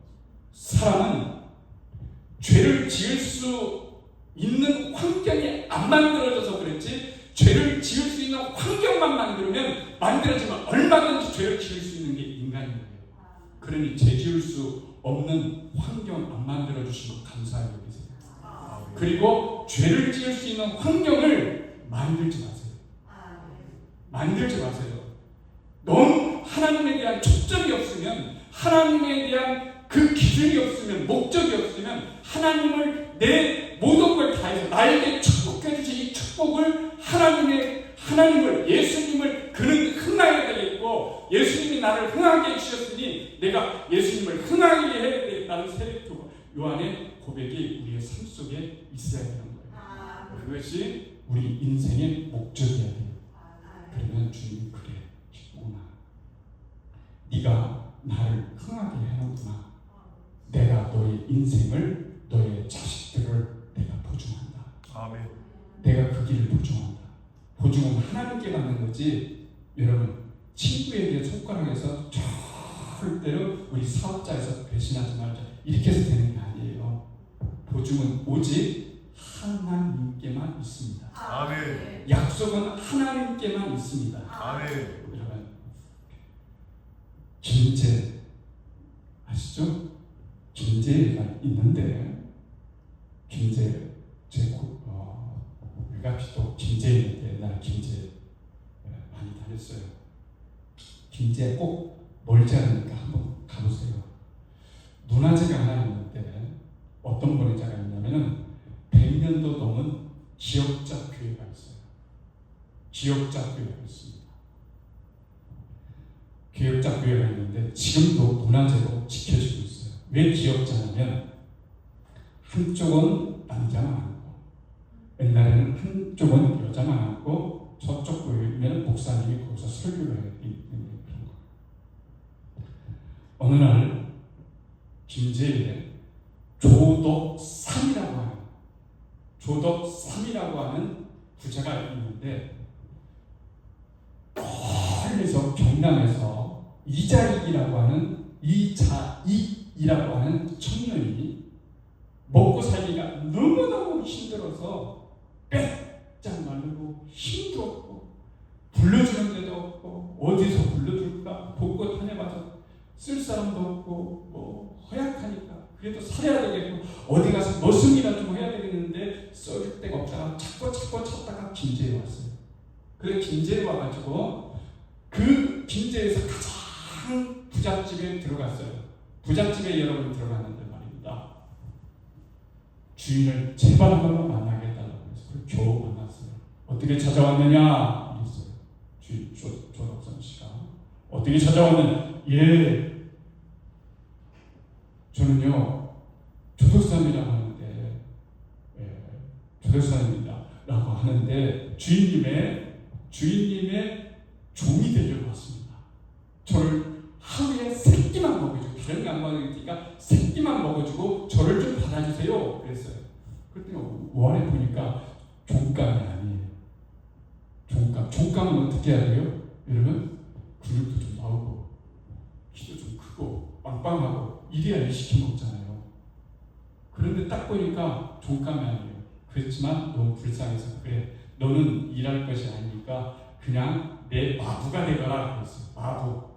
사람은 죄를 지을 수 있는 환경이 안 만들어져서 그랬지 죄를 지을 수 있는 환경만 만들어지면 얼마든지 죄를 지을 수 있는 게 인간인 거예요. 그러니 죄 지을 수 없는 환경 안 만들어주시면 감사하게 여기세요. 그리고 죄를 지을 수 있는 환경을 만들지 마세요. 만들지 마세요. 너무 하나님에 대한 초점이 없으면 하나님에 대한 그 기준이 없으면 목적이 없으면 하나님을 내 모든 걸 다해서 나에게 축복해 주신 이 축복을 하나님을 예수님을 그는 흥하게 되겠고 예수님이 나를 흥하게 해주셨으니 내가 예수님을 흥하게 해야 되겠다는 세례교 요한의 고백이 우리의 삶 속에 있어야 되는 거예요. 그것이 우리 인생의 목적이어야 돼요. 그러면 주님이 그래 기쁘구나. 네가 나를 흥하게 하는구나. 내가 너의 인생을 너의 자식들을 내가 보증한다. 아멘. 내가 그 길을 보증한다. 보증은 하나님께 받는 거지 여러분 친구에게 손가락에서 절대로 우리 사업자에서 배신하지 말자 이렇게 해서 되는 게 아니에요. 보증은 오직 하나님께만 있습니다. 아멘. 약속은 하나님께만 있습니다. 아멘. 여러분 김제 아시죠? 김제가 있는데 김제 우리가 또 김제에 있는데 옛날에 김제 많이 다녔어요. 김제 꼭 멀지 않으니까 한번 가보세요. 문화재가 하나 있는데 어떤 문화재가 있냐면은 100년도 넘은 기억자 교회가 있어요. 기억자 교회가 있습니다. 기억자 교회가 있는데 지금도 문화재로 지켜지고 있어요. 왜 기억자냐면 한쪽은 남자만 앉고 옛날에는 한쪽은 여자만 앉고 저쪽 교회면 목사님이 거기서 설교를 해야 되는 그런 거. 어느 날 김제에 조덕삼이라고 하는 부자가 있는데 멀리서 경남에서 이자익이라고 하는 이자익이라고 하는 청년이 먹고 살기가 너무너무 힘들어서 빼짝 마르고 힘도 없고 불러주는 데도 없고 어디서 불러줄까 복고 다녀봐서 쓸 사람도 없고 뭐 허약하니까 그래도 살아야 되겠고 어디 가서 머슴이나 좀 해야 되겠는데 써줄 데가 없다가 찾고 찾다가 김제에 왔어요. 그래서 김제에 와가지고 그 김제에서 가장 부잣집에 들어갔어요. 부잣집에 여러분 들어갔는데 말입니다. 주인을 제발 한 번만 만나게 해달라고 해서 겨우 만났어요. 어떻게 찾아왔느냐? 이랬어요. 주인 조덕선 씨가 어떻게 찾아왔느냐? 예, 저는요 조덕선이라고 하는데, 조덕선입니다 라고 하는데 주인님의 종이 되려고 왔습니다. 저를 하루에 3끼만 먹어주고, 다른 거 안 먹으니까 3끼만 먹어주고 저를 좀 받아주세요 그랬어요. 그랬더니 원에 보니까 종감이 아니에요. 종감은 어떻게 해야 돼요? 여러분, 근육도 좀 나오고 키도 좀 크고 빵빵하고 이래야 일 시켜 먹잖아요. 그런데 딱 보니까 종감이 아니에요. 그렇지만 너무 불쌍해서, 그래 너는 일할 것이 아니니까 그냥 내 마부가 되거라 그랬어요. 마부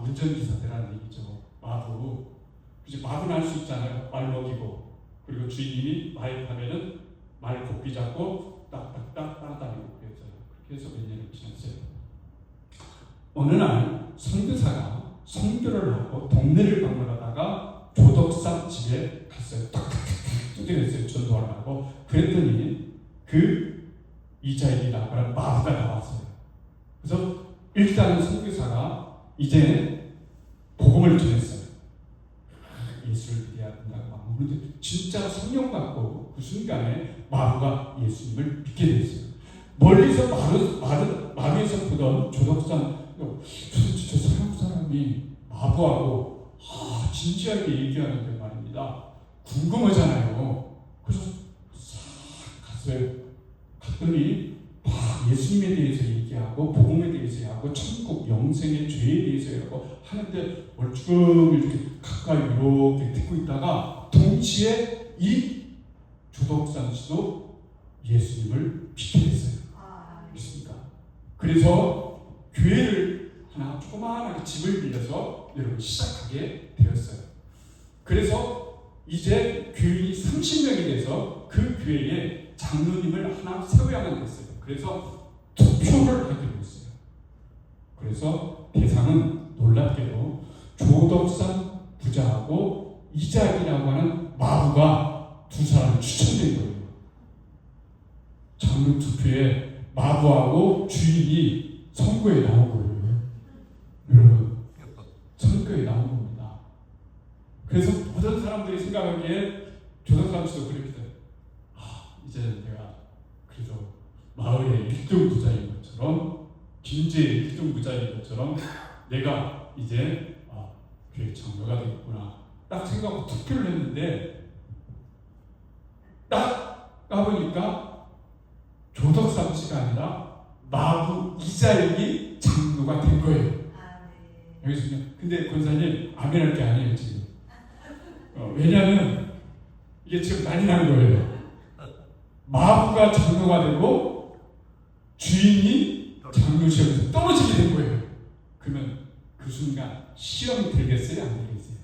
운전기사 되라는 얘기죠. 마부는 할 수 있잖아요. 말 먹이고, 그리고 주인님이 말 타면은 말 고삐 잡고 딱딱딱 따라다니고 그랬어요. 그렇게 해서 몇 년을 지났어요. 어느 날 선교사가 선교를 하고 동네를 방문하다가 조덕산 집에 갔어요. 딱딱딱 두드렸어요. 전도하려고. 그랬더니 그 이자일이라고 하는 마부가 나왔어요. 그래서 일단 선교사가 이제 복음을 전했어요. 예수를 믿어야 된다고. 그런데 진짜 성령 받고 그 순간에 마부가 예수님을 믿게 됐어요. 멀리서 마루에서 보던 조덕산, 진짜 서양 사람이 마부하고 진지하게 얘기하는데 말입니다. 궁금하잖아요. 그래서 싹 갔어요. 갔더니 막 예수님에 대해서 얘기하고 복음에 대해서 얘기하고 천국 영생의 죄에 대해서 얘기하고 하는데 멀쩡히 이렇게 가까이 이렇게 듣고 있다가 동시에 이 조덕산 씨도 예수님을 믿게 됐어요. 믿습니까? 그래서 교회를 하나 조그마하게 집을 빌려서 여러분 시작하게 되었어요. 그래서 이제 교인이 30명이 돼서 그 교회에 장로님을 하나 세워야만 됐어요. 그래서 투표를 하기로 했어요. 그래서 대상은 놀랍게도 조덕산 부자하고 이자익이라고 하는 마부가 두 사람이 추천된 거예요. 장로 투표에 마부하고 주인이 선거에 나온 거예요. 여러분, 선거에 나온 겁니다. 그래서 모든 사람들이 생각하기에 조덕산 씨도 그렇게 돼요. 이제는 내가 그래서 마을의 1등 부자인 것처럼, 김제의 1등 부자인 것처럼 내가 이제 교회 장로가 되겠구나 딱 생각하고 투표를 했는데, 딱 까보니까 조덕삼 씨가 아니라 마부 이자익이 장로가 된 거예요. 여기서 근데 권사님 아멘할 게 아니에요 지금. 왜냐하면 이게 지금 난리 난 거예요. 마부가 장로가 되고 주인이 장로 시험에서 떨어지게 된 거예요. 그러면 그 순간 시험이 들겠어요? 안 들겠어요?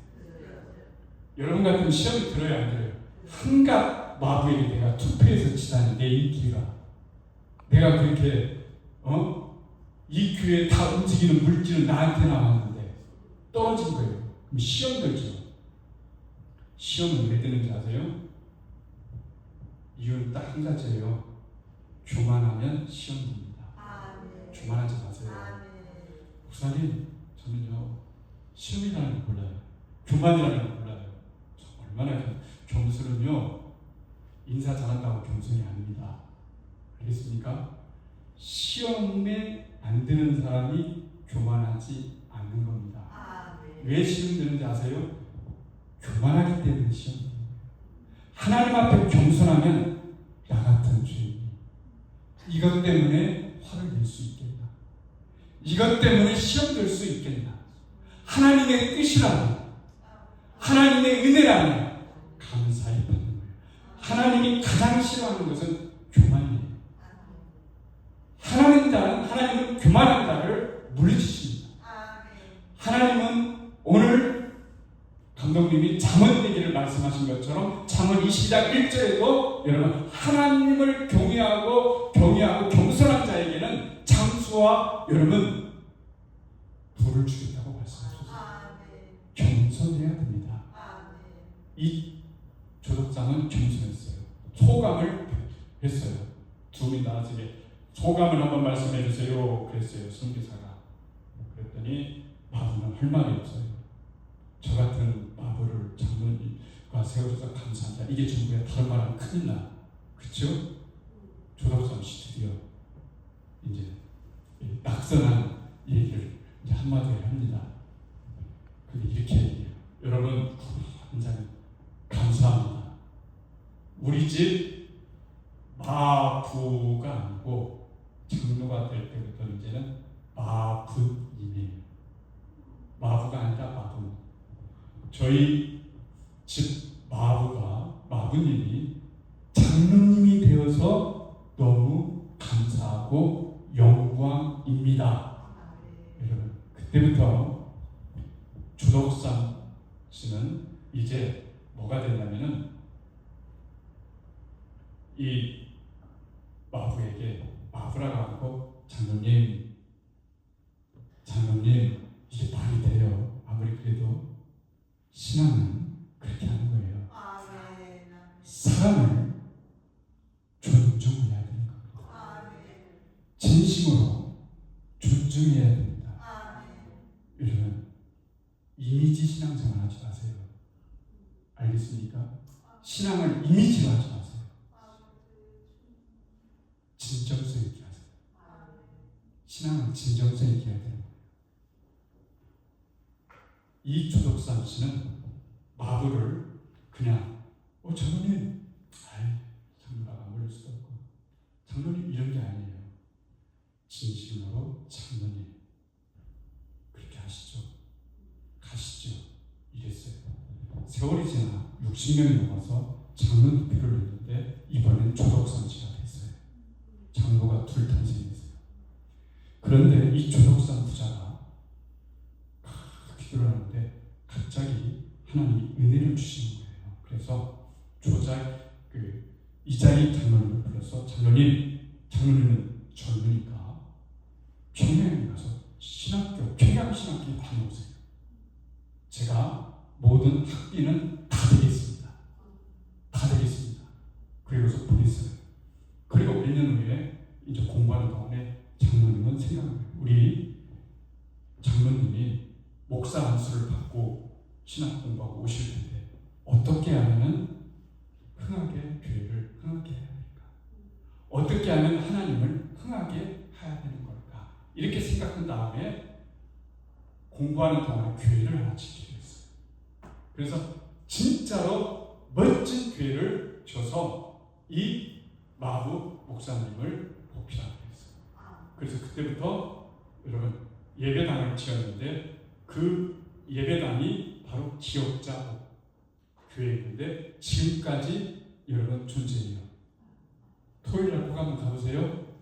여러분 같은 시험이 들어요? 안 들어요? 한갓 마부에게 내가 투표해서 지다니 내 인기가, 내가 그렇게 이 교회에 다 움직이는 물질은 나한테 남았는데 떨어진 거예요. 그럼 시험 들죠. 시험은 왜 드는지 아세요? 이유는 딱 한 가지예요. 교만하면 시험 듭니다. 교만하지 마세요. 목사님, 저는요 시험이라는 걸 몰라요. 교만이라는 걸 몰라요. 얼마나 겸손은요 인사 잘한다고 겸손이 아닙니다. 알겠습니까? 시험에 안 드는 사람이 교만하지 않는 겁니다. 왜 시험 드는지 아세요? 교만하기 때문에 시험 드는 거예요. 하나님 앞에 겸손하면 나 같은 죄인이 이것 때문에 화를 낼 수 있겠나? 이것 때문에 시험 들 수 있겠나? 하나님의 뜻이라면, 하나님의 은혜라면 감사히 받는 거예요. 하나님이 가장 싫어하는 것은 교만이에요. 하나님은 교만한 자를 물리치십니다. 하나님은 오늘 감독님이 잠언 얘기를 말씀하신 것처럼 잠언 22장 1절에도 여러분 하나님을 경외하고 겸손한 자에게는 장수와 여러분 부를 주겠다고 말씀하셨어요. 겸손해야 됩니다. 이 조덕 조덕삼은 겸손했어요. 소감을 했어요. 두 분 나중에 소감을 한번 말씀해 주세요. 그랬어요. 선교사가. 그랬더니 마부는 할 말이 없어요. 저 같은 마부를 장로님과 세워줘서 감사합니다. 이게 전부야. 다른 말하면 큰일 나. 그렇죠? 조덕삼 씨 드디어 이제 낙선한 얘기를 이제 한마디에 합니다. 근데 이렇게 얘기해요. 여러분, 한자는 감사합니다. 우리 집 마부가 아니고 장로가 될 때부터 이제는 마부님이에요. 마부가 아니라 마부. 저희 집 마부님이 장로님이 되어서 너무 감사하고 영광입니다. 여러분, 그때부터 조덕삼 씨는 이제 뭐가 됐냐면은 이 마부에게 마부라고 하고 장로님 이게 말이 돼요. 아무리 그래도 신앙은 그렇게 하는 거예요. 사람을 존중해야 되는 겁니다. 진심으로 존중해야 됩니다. 여러분, 이미지 신앙생활 하지 마세요. 알겠습니까? 신앙을 이미지로 하지 마세요. 진정성 있게 하세요. 신앙은 진정성 있게 해야 돼요. 이 조덕삼 씨는 마부를 그냥 장로님, 장로가 모를 수도 없고 장로님 이런 게 아니에요. 진심으로 장로님 그렇게 하시죠. 가시죠. 이랬어요. 세월이 지나 60년이 넘어서 장로 투표를 했는데 이번엔 조덕삼 씨가 됐어요. 장로가 둘 탄생했어요. 그런데 이 조덕삼 부자가 기도를 하는데 갑자기 하나님이 은혜를 주시는 거예요. 그래서 이자희 장로님을 불러서 장로님은 젊으니까 평양에 가서 평양 신학교에 다녀오세요. 제가 모든 학비는 다 되겠습니다. 그리고서 보냈어요. 그리고 몇 년 후에 이제 공부하는 동안에 장로님은 생각해요. 우리 장로님이 목사 안수를 받고 신학 공부하고 오실 텐데 어떻게 하면 흥하게 교회를 흥하게 해야 될까? 어떻게 하면 하나님을 흥하게 해야 되는 걸까? 이렇게 생각한 다음에 공부하는 동안에 교회를 하나 짓기로 했어요. 그래서 진짜로 멋진 교회를 줘서 이 마부 목사님을 보필하게 했어요. 그래서 그때부터 여러분 예배당을 지었는데 그 예배당이 바로 기억자 교회인데 지금까지 여러분 존재해요. 토요일날 꼭 한번 가보세요.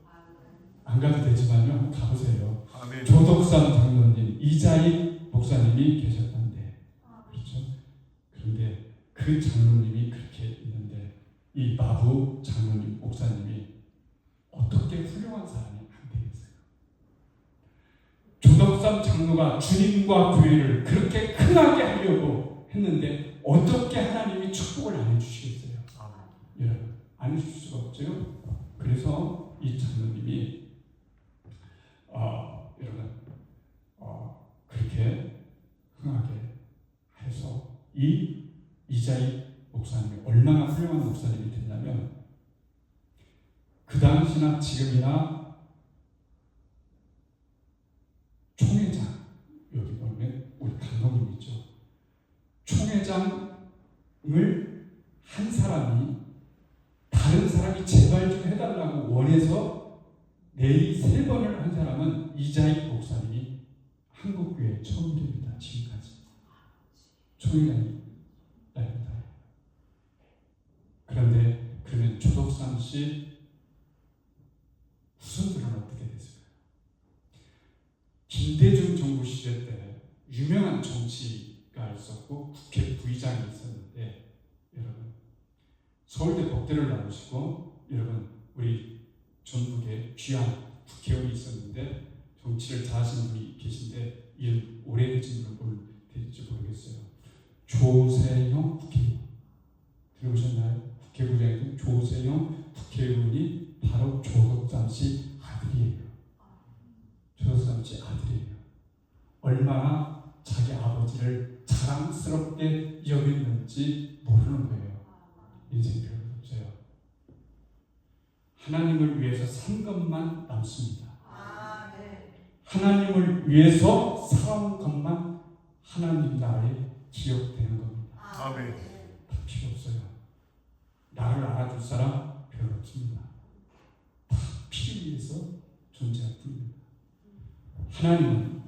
안 가도 되지만요, 한번 가보세요. 아멘. 조덕삼 장로님, 이자희 목사님이 계셨던데, 그렇죠? 그런데 그 장로님이 그렇게 있는데 이 마부 장로님 목사님이 어떻게 훌륭한 사람이 안 되겠어요? 조덕삼 장로가 주님과 교회를 그렇게 크게 하려고 했는데 어떻게 하나님이 축복을 안 해주시겠어요? 여러분, 안 해줄 수가 없죠. 그래서 이 장로님이 여러분 그렇게 흥하게 해서 이 이자희 목사님이 얼마나 훌륭한 목사님이 됐냐면 그 당시나 지금이나 총회장, 여기 보면 우리 감독님 있죠. 총회장을 한 사람이 다른 사람이 제발 좀 해달라고 원해서 내일 3번을 한 사람은 이자희 목사님이 한국교회 처음입니다. 지금까지 총회장이 나입니다. 그런데 그러면 조덕삼 씨 후손들은 어떻게 됐을까요? 김대중 정부 시절 때 유명한 정치가 있었고 국회 부의장이 있었는데 여러분 서울대 법대를 나오시고 여러분 우리 전북에 귀한 국회의원이 있었는데 정치를 잘하시는 분이 계신데 이름 오래되신 분을 될지 모르겠어요. 조세형 국회의원 들어보셨나요? 어떻게 여겼는지 모르는 거예요. 인생 별로 없어요. 하나님을 위해서 산 것만 남습니다. 하나님을 위해서 살아온 것만 하나님 나라에 기억되는 겁니다. 아멘. 다 필요 없어요. 나를 알아줄 사람 별로 없습니다. 다 피를 위해서 존재할 뿐입니다. 하나님은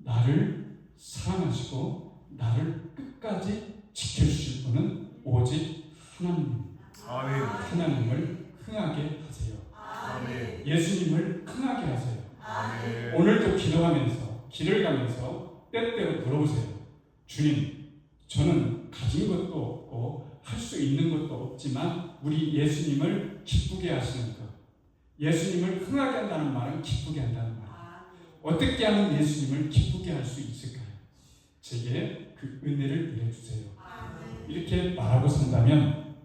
나를 사랑하시고 나를 끝까지 지켜주실 분은 오직 하나님입니다. 아멘. 하나님을 흥하게 하세요. 아멘. 예수님을 흥하게 하세요. 아멘. 오늘도 기도하면서 길을 가면서 때때로 물어보세요. 주님, 저는 가진 것도 없고 할 수 있는 것도 없지만 우리 예수님을 기쁘게 하시는 것, 예수님을 흥하게 한다는 말은 기쁘게 한다는 말. 어떻게 하면 예수님을 기쁘게 할 수 있을까요? 제게 그 은혜를 내려주세요. 이렇게 말하고 산다면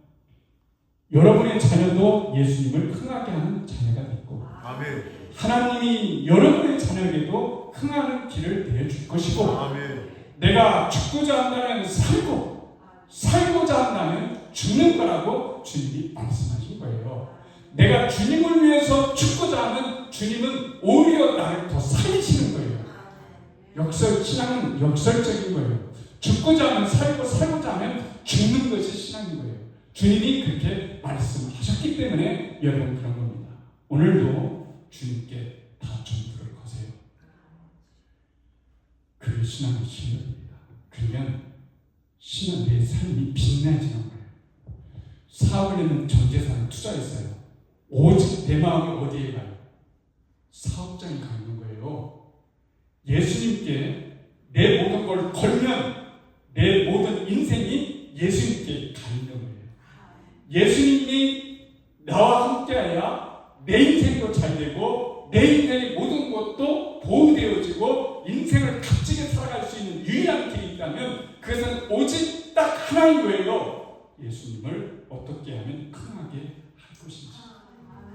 여러분의 자녀도 예수님을 흥하게 하는 자녀가 됐고, 아멘. 하나님이 여러분의 자녀에게도 흥하는 길을 내줄 것이고, 아멘. 내가 죽고자 한다면 살고, 살고자 한다면 죽는 거라고 주님이 말씀하신 거예요. 내가 주님을 위해서 죽고자 하면 주님은 오히려 나를 더 살리시는 거예요. 신앙은 역설적인 거예요. 죽고자 하면 살고, 살고자 하면 죽는 것이 신앙인 거예요. 주님이 그렇게 말씀하셨기 때문에 여러분 그런 겁니다. 오늘도 주님께 다 전부를 거세요. 그 신앙이 신앙입니다. 그러면 신은 내 삶이 빛나지는 거예요. 사업을 내는 전 재산을 투자했어요. 오직 내 마음이 어디에 가요? 사업장에 가 있는 거예요. 예수님께 내 모든 걸 걸면 내 모든 인생이 예수님께 가 있는 거예요. 예수님이 나와 함께하여 내 인생도 잘 되고 내 인생의 모든 것도 보호되어지고 인생을 값지게 살아갈 수 있는 유일한 길이 있다면 그것은 오직 딱 하나인 거예요. 예수님을 어떻게 하면 흥하게 할 것인지.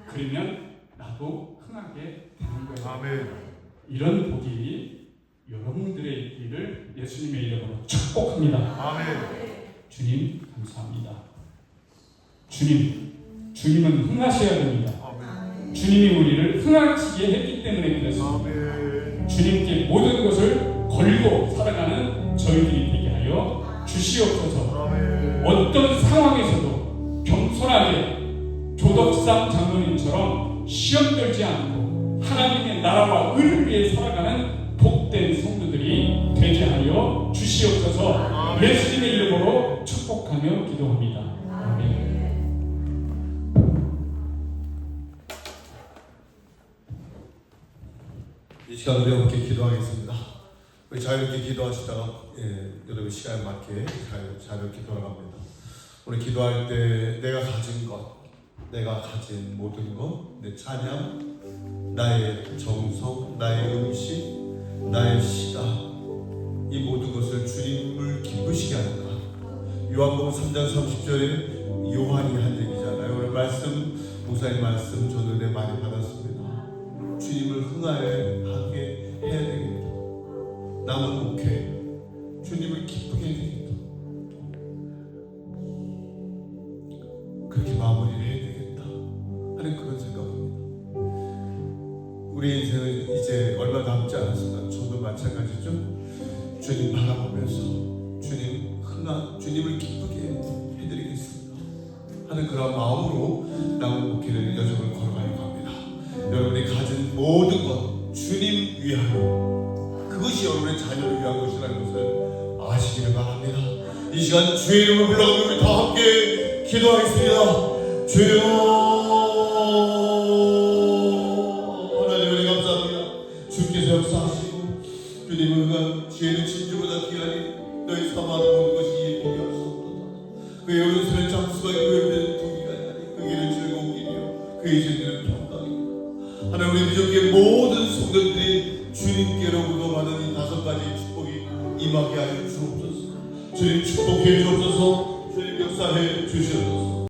그러면 나도 흥하게 되는 거예요. 아멘. 이런 복이 여러분들의 있기를 예수님의 이름으로 축복합니다. 아멘. 주님 감사합니다. 주님은 흥하셔야 됩니다. 아멘. 주님이 우리를 흥하시게 했기 때문에 그렇습니다. 아멘. 주님께 모든 것을 걸고 살아가는 저희들이 되게 하여 주시옵소서. 아멘. 어떤 상황에서도 겸손하게 조덕상 장로님처럼 시험 들지 않고 하나님의 나라와 의를 위해 살아가는 복된 성도들이 되게 하여 주시옵소서. 예수님의 이름으로 축복하며 기도합니다. 아멘. 이 시간 우리 함께 기도하겠습니다. 우리 자유롭게 기도하시다가 여러분 시간에 맞게 자유롭게 돌아갑니다. 우리 기도할 때 내가 가진 것, 내가 가진 모든 것, 내 찬양, 나의 정성, 나의 음식, 나의 시간, 이 모든 것을 주님을 기쁘시게 하는가. 요한복음 3장 30절에 요한이 한 얘기잖아요. 오늘 말씀, 목사님 말씀 저도 은혜 많이 받았습니다. 주님을 흥하게 해야 되겠다. 남은 목회, 주님을 기쁘게 해야 되겠다. 그렇게 마무리를 해야 되겠다 하는 그런 생각입니다. 우리 인생은 이제 얼마 남지 않았습니다. 저도 마찬가지죠. 주님 바라보면서 주님을 기쁘게 해드리겠습니다 하는 그런 마음으로 남은 목회를 여정을 걸어가려고 합니다. 여러분이 가진 모든 것 주님 위하여, 그것이 여러분의 자녀를 위한 것이라는 것을 아시기를 바랍니다. 이 시간 주의 이름을 불러가며 우리 다 함께 기도하겠습니다. 주여, 하나님 은혜 감사합니다. 주께서 역사하시고 주님은 그간 지혜는 진주보다 귀하니 너희 사마는 모든 것이 예쁘게 할 수 없도다. 그의 오른손에 장수가 있고 왼편에 두기가 있나니 그 길은 즐거운 길이요 그의 진리는 평강이다. 하나님, 우리 미적의 모든 성도들이 주님께로부터 받은 이 5가지 축복이 임하게 하여 주옵소서. 주님 축복해 주옵소서. 주님 역사해 주시옵소서.